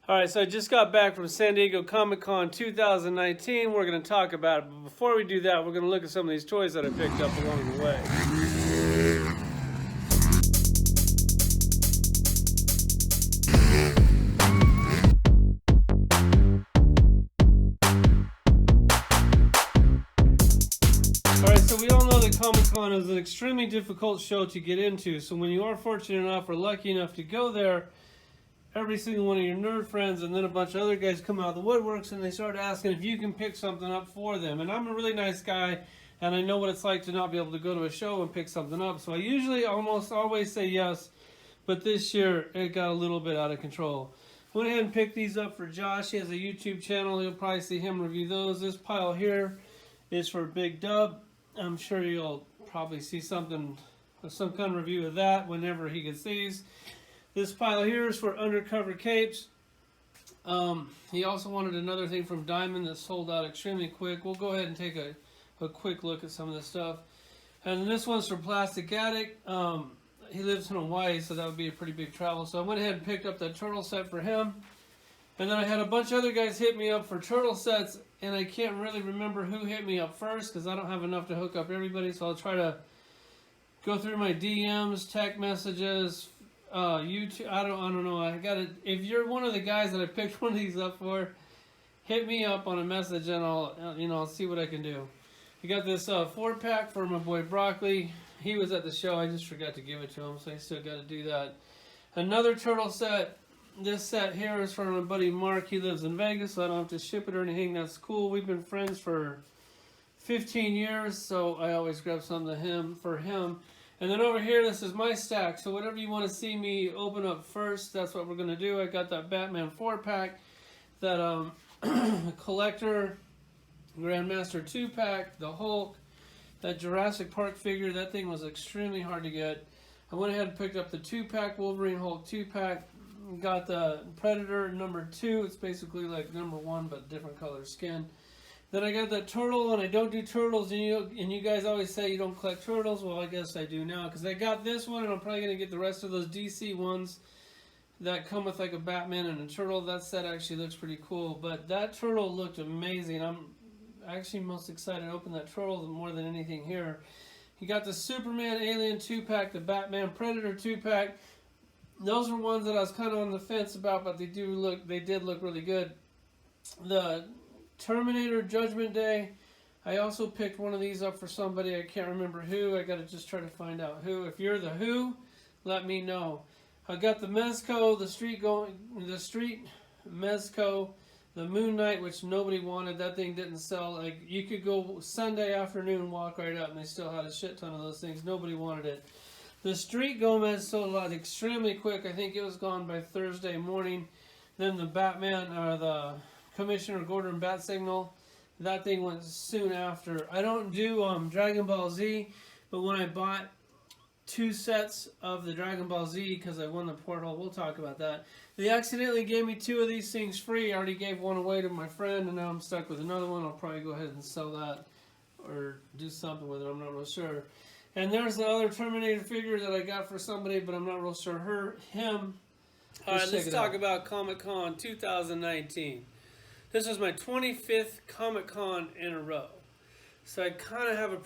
All right, so I just got back from San Diego Comic-Con 2019. We're going to talk about it, but before we do that, we're going to look at some of these toys that I picked up along the way. All right, so we all know that Comic-Con is an extremely difficult show to get into, so when you are fortunate enough or lucky enough to go there, every single one of your nerd friends and then a bunch of other guys come out of the woodworks and they start asking if you can pick something up for them. And I'm a really nice guy and I know what it's like to not be able to go to a show and pick something up. So I usually almost always say yes, but this year it got a little bit out of control. Went ahead and picked these up for Josh. He has a YouTube channel. You'll probably see him review those. This pile here is for Big Dub. I'm sure you'll probably see some kind of review of that whenever he gets these. This pile here is for Undercover Capes. He also wanted another thing from Diamond that sold out extremely quick. We'll go ahead and take a quick look at some of this stuff. And this one's for Plastic Addict. He lives in Hawaii, so that would be a pretty big travel. So I went ahead and picked up that turtle set for him. And then I had a bunch of other guys hit me up for turtle sets, and I can't really remember who hit me up first because I don't have enough to hook up everybody. So I'll try to go through my DMs, text messages, YouTube. I don't know. I got to. If you're one of the guys that I picked one of these up for, hit me up on a message and I'll see what I can do. You got this 4-pack for my boy Broccoli. He was at the show. I just forgot to give it to him, so I still got to do that. Another turtle set. This set here is from my buddy Mark. He lives in Vegas, so I don't have to ship it or anything. That's cool. We've been friends for 15 years, so I always grab something for him. And then over here, this is my stack. So whatever you want to see me open up first, that's what we're going to do. I got that Batman 4-pack, that Collector Grandmaster 2-pack, the Hulk, that Jurassic Park figure. That thing was extremely hard to get. I went ahead and picked up the 2-pack Wolverine Hulk 2-pack. Got the Predator number 2. It's basically like number 1, but different color skin. Then I got that turtle, and I don't do turtles, and you guys always say you don't collect turtles. Well, I guess I do now, because I got this one, and I'm probably going to get the rest of those DC ones that come with like a Batman and a turtle. That set actually looks pretty cool, but that turtle looked amazing. I'm actually most excited to open that turtle more than anything here. You got the Superman Alien 2-pack, the Batman Predator 2-pack. Those are ones that I was kind of on the fence about, but they did look really good. The Terminator Judgment Day. I also picked one of these up for somebody. I can't remember who. I got to just try to find out who. If you're the who, let me know. I got the Mezco, the Street Mezco, the Moon Knight, which nobody wanted. That thing didn't sell. Like, you could go Sunday afternoon, walk right up, and they still had a shit ton of those things. Nobody wanted it. The Street Gomez sold out extremely quick. I think it was gone by Thursday morning. Then the Batman, or the Commissioner Gordon Bat Signal, that thing went soon after. I don't do Dragon Ball Z, but when I bought 2 sets of the Dragon Ball Z, because I won the Porthole, we'll talk about that. They accidentally gave me 2 of these things free. I already gave one away to my friend, and now I'm stuck with another one. I'll probably go ahead and sell that or do something with it. I'm not real sure. And there's the other Terminator figure that I got for somebody, but I'm not real sure him. All right, let's talk about Comic-Con 2019. This was my 25th Comic-Con in a row. So I kind of have it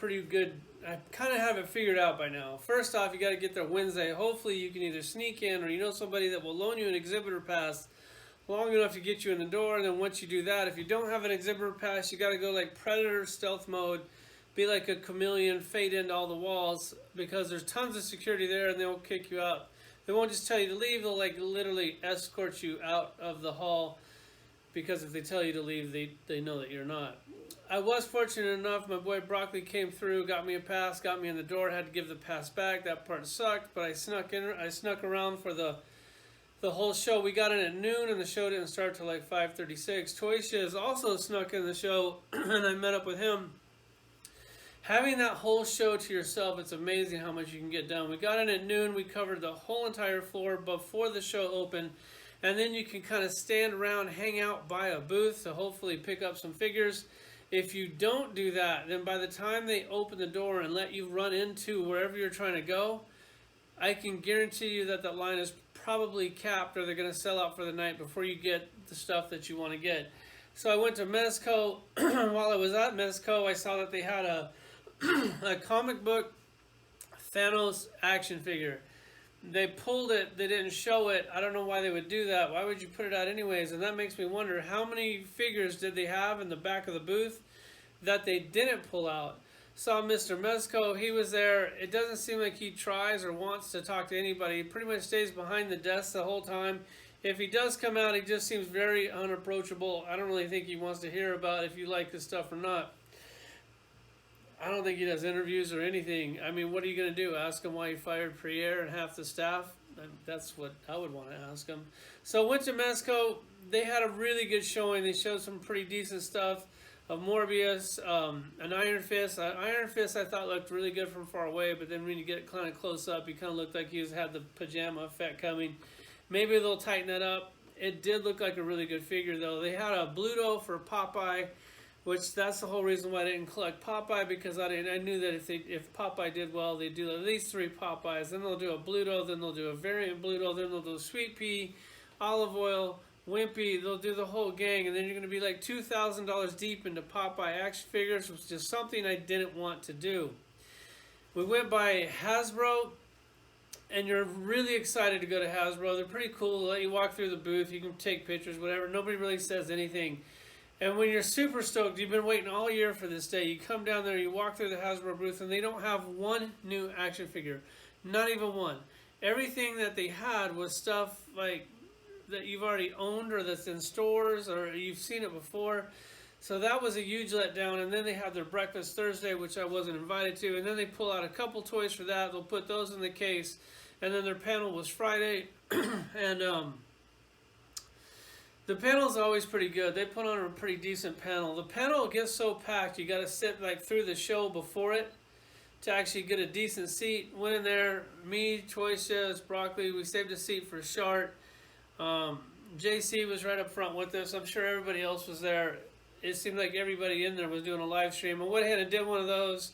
figured out by now. First off, you got to get there Wednesday. Hopefully you can either sneak in or you know somebody that will loan you an exhibitor pass long enough to get you in the door. And then once you do that, if you don't have an exhibitor pass, you got to go like Predator stealth mode, be like a chameleon, fade into all the walls, because there's tons of security there and they won't kick you out. They won't just tell you to leave, they'll like literally escort you out of the hall, because if they tell you to leave, they know that you're not. I was fortunate enough, my boy Broccoli came through, got me a pass, got me in the door, had to give the pass back. That part sucked, but I snuck around for the whole show. We got in at noon and the show didn't start till like 5:36. Toy Shiz also snuck in the show and I met up with him. Having that whole show to yourself, it's amazing how much you can get done. We got in at noon, we covered the whole entire floor before the show opened. And then you can kind of stand around, hang out by a booth to hopefully pick up some figures. If you don't do that, then by the time they open the door and let you run into wherever you're trying to go, I can guarantee you that line is probably capped, or they're going to sell out for the night before you get the stuff that you want to get. So I went to Mezco. While I was at Mezco, I saw that they had a a comic book Thanos action figure. They pulled it, they didn't show it. I don't know why they would do that. Why would you put it out anyways? And that makes me wonder, how many figures did they have in the back of the booth that they didn't pull out? Saw Mr. Mezco, he was there. It doesn't seem like he tries or wants to talk to anybody. He pretty much stays behind the desk the whole time. If he does come out, he just seems very unapproachable. I don't really think he wants to hear about if you like this stuff or not. I don't think he does interviews or anything. I mean, what are you going to do? Ask him why he fired Pierre and half the staff? That's what I would want to ask him. So went to Mezco. They had a really good showing. They showed some pretty decent stuff of Morbius, an Iron Fist. Iron Fist I thought looked really good from far away, but then when you get kind of close up, he kind of looked like he had the pajama effect coming. Maybe they'll tighten that up. It did look like a really good figure, though. They had a Bluto for Popeye, which that's the whole reason why I didn't collect Popeye, because I knew that if Popeye did well, they'd do at least 3 Popeyes. Then they'll do a Bluto, then they'll do a variant Bluto, then they'll do Sweet Pea, Olive Oil, Wimpy. They'll do the whole gang, and then you're going to be like $2,000 deep into Popeye action figures, which is something I didn't want to do. We went by Hasbro, and you're really excited to go to Hasbro. They're pretty cool. They'll let you walk through the booth. You can take pictures, whatever. Nobody really says anything. And when you're super stoked, you've been waiting all year for this day, you come down there, you walk through the Hasbro booth, and they don't have one new action figure. Not even one. Everything that they had was stuff like that you've already owned, or that's in stores, or you've seen it before. So that was a huge letdown. And then they had their Breakfast Thursday, which I wasn't invited to. And then they pull out a couple toys for that. They'll put those in the case. And then their panel was Friday. And the panel's always pretty good. They put on a pretty decent panel. The panel gets so packed, you got to sit like through the show before it to actually get a decent seat. Went in there, me, Choices, Broccoli, we saved a seat for Shart. JC was right up front with us. I'm sure everybody else was there. It seemed like everybody in there was doing a live stream. I went ahead and did one of those.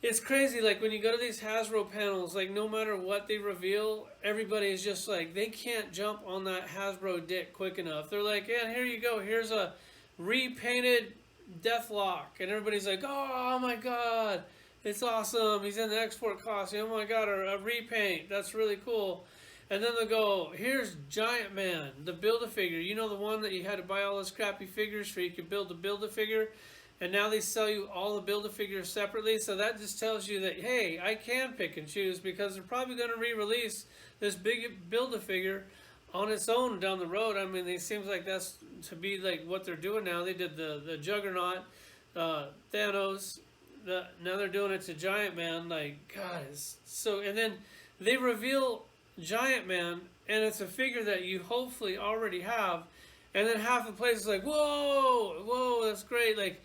It's crazy, like when you go to these Hasbro panels, like no matter what they reveal, everybody is just like, they can't jump on that Hasbro dick quick enough. They're like, yeah, here you go, here's a repainted Deathlock. And everybody's like, oh my god, it's awesome, he's in the export costume, oh my god, a repaint, that's really cool. And then they'll go, here's Giant Man, the Build-A-Figure. You know, the one that you had to buy all those crappy figures for, you could build the Build-A-Figure? And now they sell you all the Build-A-Figures separately. So that just tells you that, hey, I can pick and choose, because they're probably going to re-release this big Build-A-Figure on its own down the road. I mean, it seems like that's to be like what they're doing now. They did the Juggernaut, Thanos. Now they're doing it to Giant Man. Like, God, it's so... And then they reveal Giant Man, and it's a figure that you hopefully already have. And then half the place is like, whoa, that's great. Like,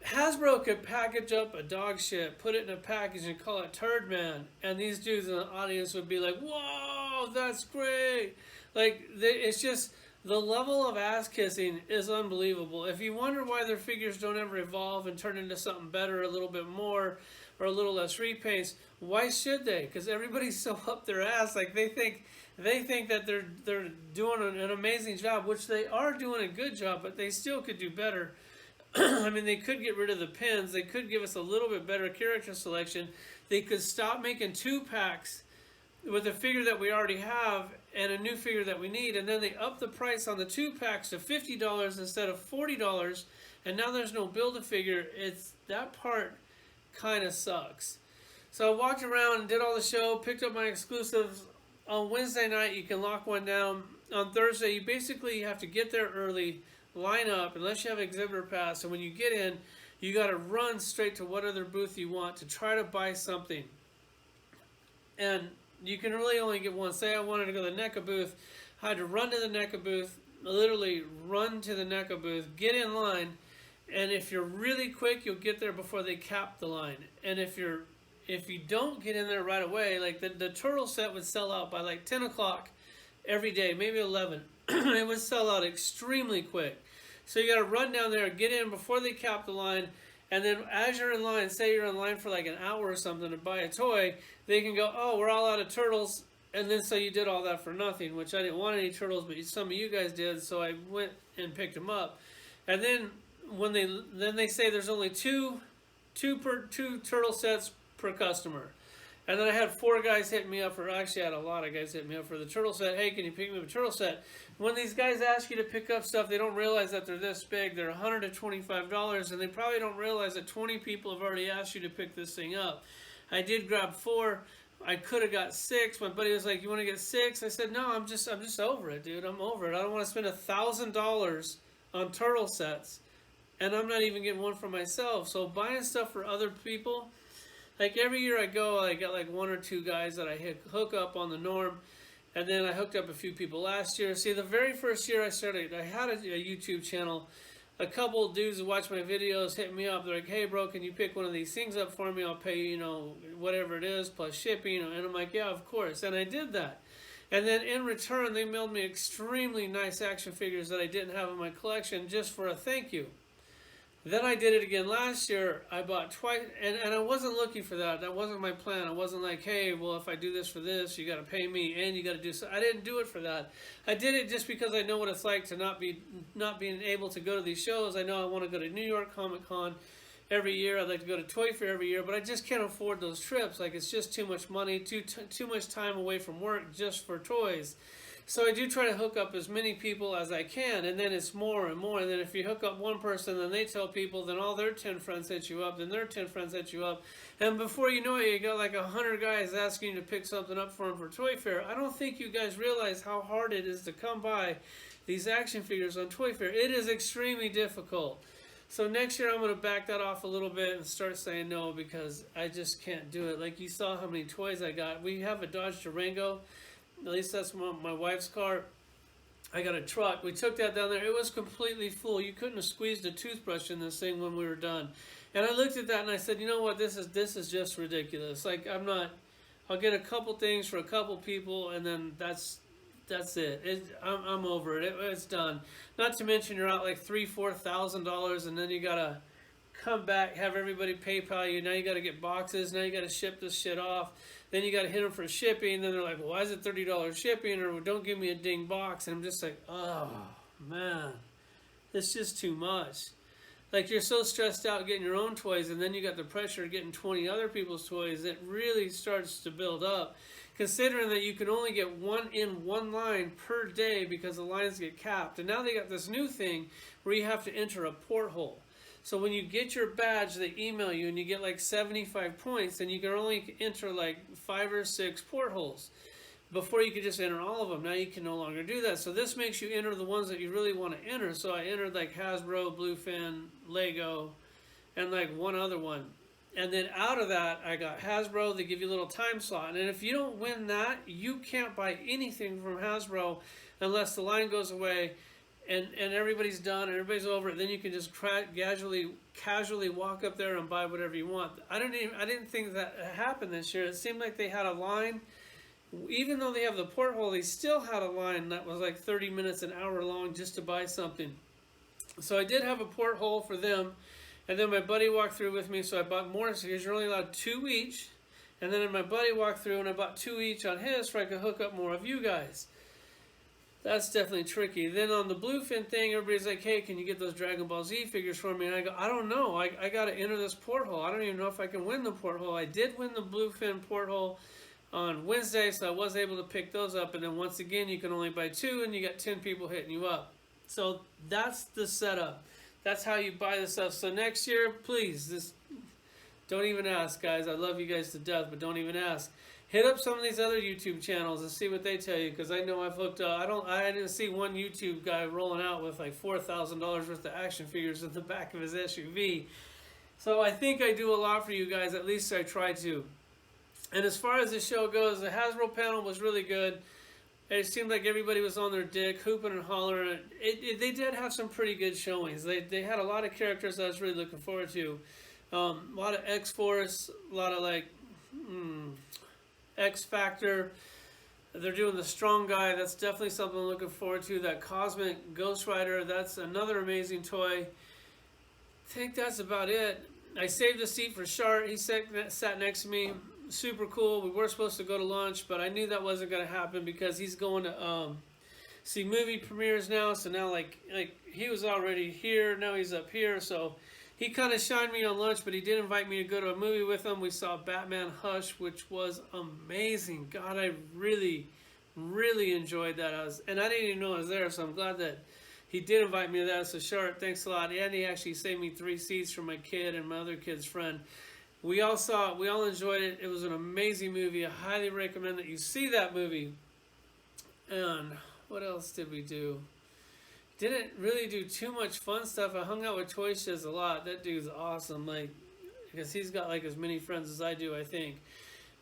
Hasbro could package up a dog shit, put it in a package, and call it Turd Man, and these dudes in the audience would be like, whoa, that's great. Like, it's just, the level of ass kissing is unbelievable. If you wonder why their figures don't ever evolve and turn into something better, a little bit more, or a little less repaints, why should they? Because everybody's so up their ass. Like, they think that they're doing an amazing job, which they are doing a good job, but they still could do better. I mean, they could get rid of the pins. They could give us a little bit better character selection. They could stop making 2-packs with a figure that we already have and a new figure that we need, and then they up the price on the 2-packs to $50 instead of $40, and now there's no Build-A-Figure. That part kind of sucks. So I walked around and did all the show, picked up my exclusives. On Wednesday night, you can lock one down. On Thursday, you basically have to get there early, line up, unless you have an exhibitor pass. And when you get in, you got to run straight to what other booth you want to try to buy something. And you can really only get one. Say I wanted to go to the NECA booth, I had to run to the NECA booth, literally run to the NECA booth, get in line, and if you're really quick, you'll get there before they cap the line. And if you don't get in there right away, like the turtle set would sell out by like 10 o'clock every day, maybe 11. It would sell out extremely quick. So you got to run down there, get in before they cap the line, and then as you're in line, say you're in line for like an hour or something to buy a toy, they can go, oh, we're all out of turtles, And then so you did all that for nothing, which I didn't want any turtles, but some of you guys did, so I went and picked them up. And then when they say there's only two turtle sets per customer. And then I had 4 guys hitting me up for, actually I had a lot of guys hitting me up for the turtle set. Hey, can you pick me up a turtle set? When these guys ask you to pick up stuff, they don't realize that they're this big. They're $100 to $25, and they probably don't realize that 20 people have already asked you to pick this thing up. I did grab 4. I could have got 6. My buddy was like, "You want to get 6?" I said, "No, I'm just over it, dude. I'm over it. I don't want to spend $1,000 on turtle sets, and I'm not even getting one for myself." So buying stuff for other people, like every year I go, I got like 1 or 2 guys that I hook up on the norm, and then I hooked up a few people last year. See, the very first year I started, I had a YouTube channel. A couple of dudes who watch my videos hit me up. They're like, "Hey, bro, can you pick one of these things up for me? I'll pay you, whatever it is, plus shipping." And I'm like, "Yeah, of course." And I did that. And then in return, they mailed me extremely nice action figures that I didn't have in my collection just for a thank you. Then I did it again last year. I bought twice, and I wasn't looking for that. That wasn't my plan. I wasn't like, "Hey, well, if I do this for this, you got to pay me, and you got to do so." I didn't do it for that. I did it just because I know what it's like to not being able to go to these shows. I know I want to go to New York Comic Con every year. I'd like to go to Toy Fair every year, but I just can't afford those trips. Like, it's just too much money, too much time away from work just for toys. So I do try to hook up as many people as I can, and then it's more and more. And then if you hook up one person, then they tell people, then all their 10 friends hit you up, then their 10 friends hit you up. And before you know it, you got like 100 guys asking you to pick something up for them for Toy Fair. I don't think you guys realize how hard it is to come by these action figures on Toy Fair. It is extremely difficult. So next year I'm going to back that off a little bit and start saying no, because I just can't do it. Like, you saw how many toys I got. We have a Dodge Durango. At least that's my wife's car. I got a truck. We took that down there. It was completely full. You couldn't have squeezed a toothbrush in this thing when we were done. And I looked at that and I said, "You know what? This is just ridiculous. Like, I'll get a couple things for a couple people, and then that's it. I'm over it. It's done. Not to mention you're out like $3,000-$4,000, and then you gotta come back, have everybody PayPal you. Now you gotta get boxes. Now you gotta ship this shit off. Then you gotta hit them for shipping. Then they're like, "Well, why is it $30 shipping?" Or, "Don't give me a ding box." And I'm just like, oh man, it's just too much. Like, you're so stressed out getting your own toys, and then you got the pressure of getting 20 other people's toys. It really starts to build up. Considering that you can only get one line per day because the lines get capped. And now they got this new thing where you have to enter a porthole. So when you get your badge, they email you, and you get like 75 points, and you can only enter like 5 or 6 portholes. Before you could just enter all of them. Now you can no longer do that. So this makes you enter the ones that you really want to enter. So I entered like Hasbro, Bluefin, Lego, and like one other one. And then out of that, I got Hasbro. They give you a little time slot. And if you don't win that, you can't buy anything from Hasbro unless the line goes away and everybody's done and everybody's over it. Then you can just casually walk up there and buy whatever you want. I didn't think that happened this year. It seemed like they had a line. Even though they have the porthole, they still had a line that was like 30 minutes, an hour long just to buy something. So I did have a porthole for them. And then my buddy walked through with me, so I bought more because you're only allowed 2 each. And then my buddy walked through and I bought 2 each on his so I could hook up more of you guys. That's definitely tricky. Then on the Bluefin thing, everybody's like, "Hey, can you get those Dragon Ball Z figures for me?" And I go, "I don't know. I got to enter this porthole. I don't even know if I can win the porthole." I did win the Bluefin porthole on Wednesday, so I was able to pick those up. And then once again, you can only buy 2, and you got 10 people hitting you up. So that's the setup. That's how you buy the stuff. So next year, please, don't even ask, guys. I love you guys to death, but don't even ask. Hit up some of these other YouTube channels and see what they tell you, because I know I've hooked up. I didn't see one YouTube guy rolling out with like $4,000 worth of action figures in the back of his SUV. So I think I do a lot for you guys. At least I try to. And as far as the show goes, the Hasbro panel was really good. It seemed like everybody was on their dick, hooping and hollering. They did have some pretty good showings. They had a lot of characters I was really looking forward to. A lot of X-Force, a lot of like X-Factor. They're doing the Strong Guy. That's definitely something I'm looking forward to. That Cosmic Ghost Rider, that's another amazing toy. I think that's about it. I saved a seat for Shart. He sat next to me. super cool. We were supposed to go to lunch, but I knew that wasn't going to happen because he's going to see movie premieres now. So now, like he was already here, now he's up here. So he kind of shined me on lunch, but he did invite me to go to a movie with him. We saw Batman Hush, which was amazing. God, I really, really enjoyed that. And I didn't even know I was there, so I'm glad that he did invite me to that. So, Sharp, thanks a lot. And he actually saved me 3 seats for my kid and my other kid's friend. We all saw it. We all enjoyed it. It was an amazing movie. I highly recommend that you see that movie. And what else did we do? Didn't really do too much fun stuff. I hung out with Toy Shiz a lot. That dude's awesome. Like, because he's got like as many friends as I do, I think.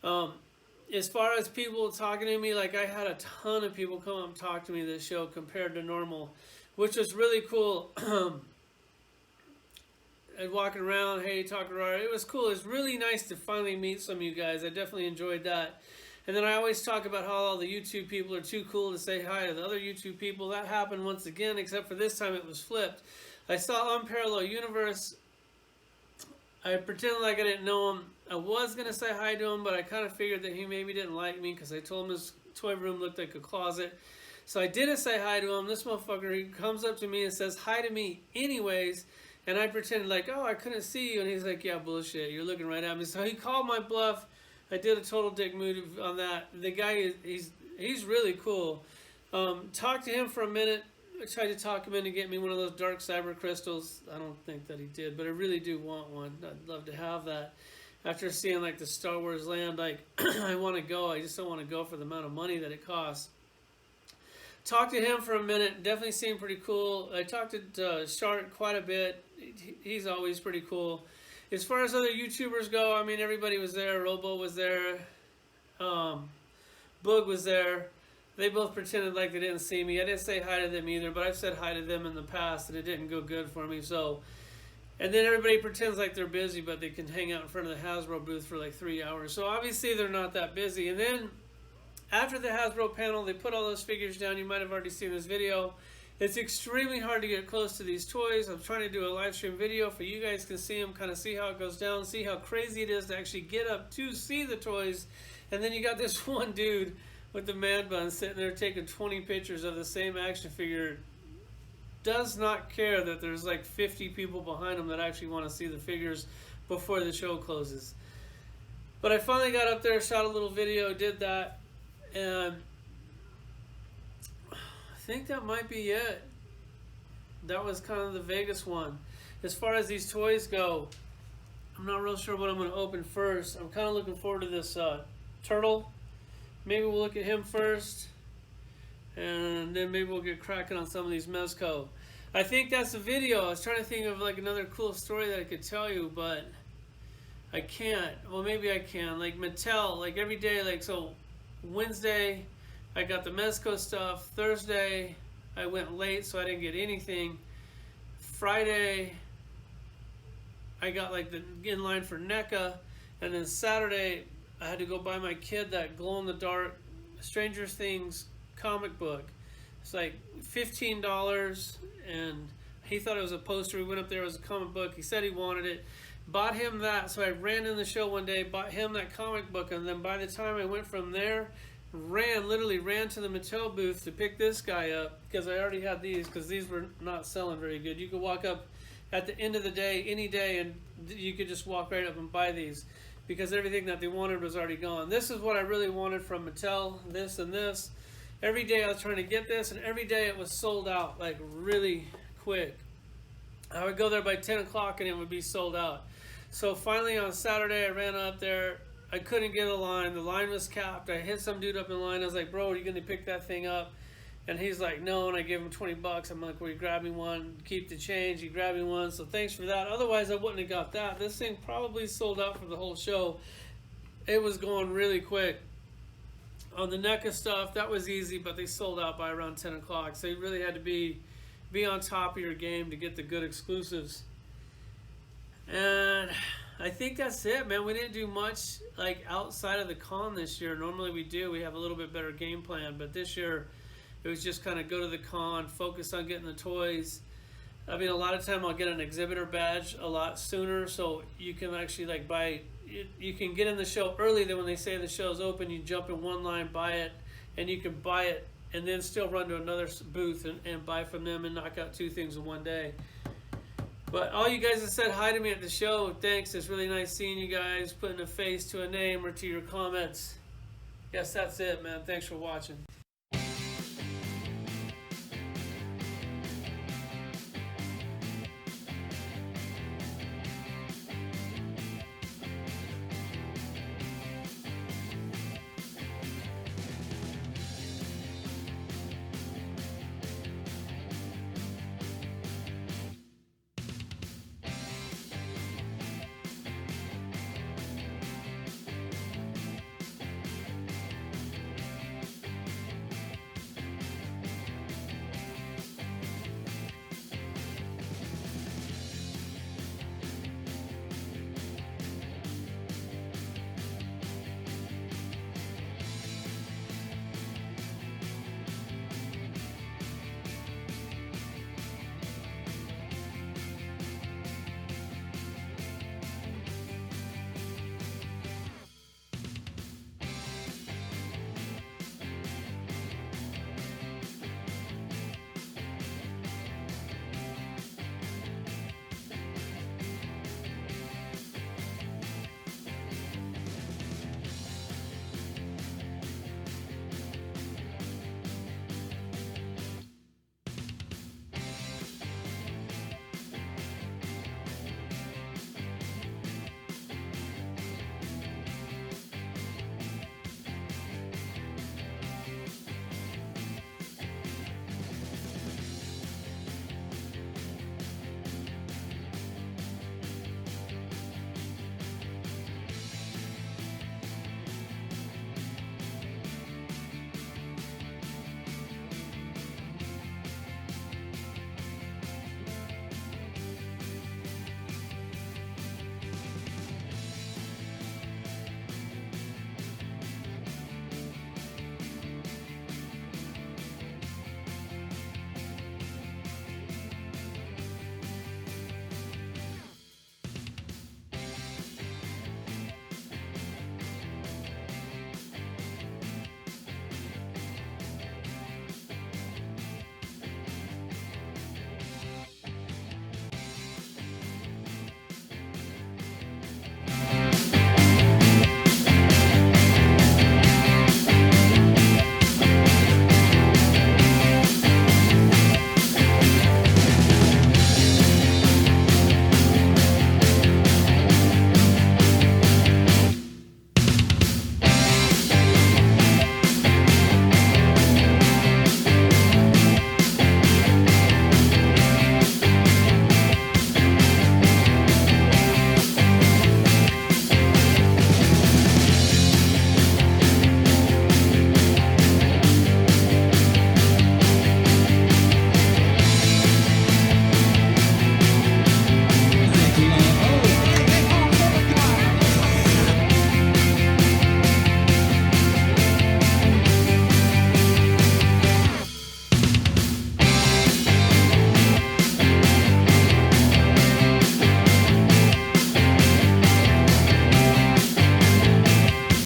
As far as people talking to me, like I had a ton of people come up and talk to me this show compared to normal, which was really cool. And walking around, hey, TalkerArt, it was cool. It was really nice to finally meet some of you guys. I definitely enjoyed that. And then I always talk about how all the YouTube people are too cool to say hi to the other YouTube people. That happened once again, except for this time it was flipped. I saw Unparalleled Universe. I pretended like I didn't know him. I was going to say hi to him, but I kind of figured that he maybe didn't like me because I told him his toy room looked like a closet. So I didn't say hi to him. This motherfucker, he comes up to me and says hi to me anyways. And I pretended like, oh, I couldn't see you. And he's like, yeah, bullshit. You're looking right at me. So he called my bluff. I did a total dick move on that. The guy, he's really cool. Talked to him for a minute. I tried to talk him into getting me one of those dark cyber crystals. I don't think that he did, but I really do want one. I'd love to have that. After seeing like the Star Wars land, like I want to go. I just don't want to go for the amount of money that it costs. Talked to him for a minute. Definitely seemed pretty cool. I talked to Shark quite a bit. He's always pretty cool. As far as other YouTubers go, I mean, everybody was there. Robo was there. Boog was there. They both pretended like they didn't see me. I didn't say hi to them either, but I've said hi to them in the past, and it didn't go good for me. So, and then everybody pretends like they're busy, but they can hang out in front of the Hasbro booth for like 3 hours. So obviously they're not that busy. And then after the Hasbro panel, they put all those figures down. You might have already seen this video. It's extremely hard to get close to these toys. I'm trying to do a live stream video for you guys can see them, kind of see how it goes down, see how crazy it is to actually get up to see the toys. And then you got this one dude with the man bun sitting there taking 20 pictures of the same action figure. Does not care that there's like 50 people behind him that actually want to see the figures before the show closes. But I finally got up there, shot a little video, did that, and I think that might be it. That was kind of the Vegas one. As far as these toys go, I'm not real sure what I'm going to open first. I'm kind of looking forward to this turtle. Maybe we'll look at him first, and then maybe we'll get cracking on some of these Mezco. I think that's the video. I was trying to think of like another cool story that I could tell you, but I can't. Well, maybe I can. Like Mattel, like every day, like so Wednesday, I got the Mezco stuff. Thursday, I went late, so I didn't get anything. Friday, I got like the in line for NECA, and then Saturday, I had to go buy my kid that glow-in-the-dark Stranger Things comic book. It's like $15, and he thought it was a poster. We went up there, it was a comic book. He said he wanted it. Bought him that, so I ran in the show one day, bought him that comic book, and then by the time I went from there, literally ran to the Mattel booth to pick this guy up, because I already had these, because these were not selling very good. You could walk up at the end of the day, any day, and you could just walk right up and buy these, because everything that they wanted was already gone. This is what I really wanted from Mattel, this and this. Every day I was trying to get this, and every day it was sold out, like really quick. I would go there by 10 o'clock and it would be sold out. So finally on Saturday I ran up there. I couldn't get a line. The line was capped. I hit some dude up in line. I was like, bro, are you going to pick that thing up? And he's like, no, and I gave him 20 bucks. I'm like, well, you grab me one, keep the change. He grabbed me one, so thanks for that. Otherwise, I wouldn't have got that. This thing probably sold out for the whole show. It was going really quick. On the NECA stuff, that was easy, but they sold out by around 10 o'clock. So you really had to be on top of your game to get the good exclusives. And I think that's it, man. We didn't do much like outside of the con this year. Normally we do. We have a little bit better game plan, but this year it was just kind of go to the con, focus on getting the toys. I mean, a lot of time I'll get an exhibitor badge a lot sooner, so you can actually like buy it. You can get in the show early. Then when they say the show's open, you jump in one line, buy it, and you can buy it and then still run to another booth and buy from them and knock out 2 things in one day. But all you guys that said hi to me at the show, thanks. It's really nice seeing you guys, putting a face to a name or to your comments. Yes, that's it, man. Thanks for watching.